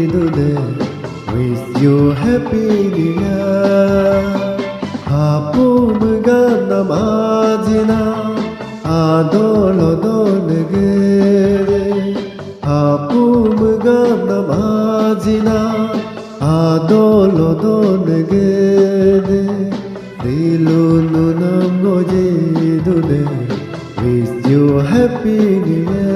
today. Wish you happy new year. Hapum gana majina adolo donegere. Hapum gana majina adolo donegere. Dilunu nam goje today. Wish you happy new year.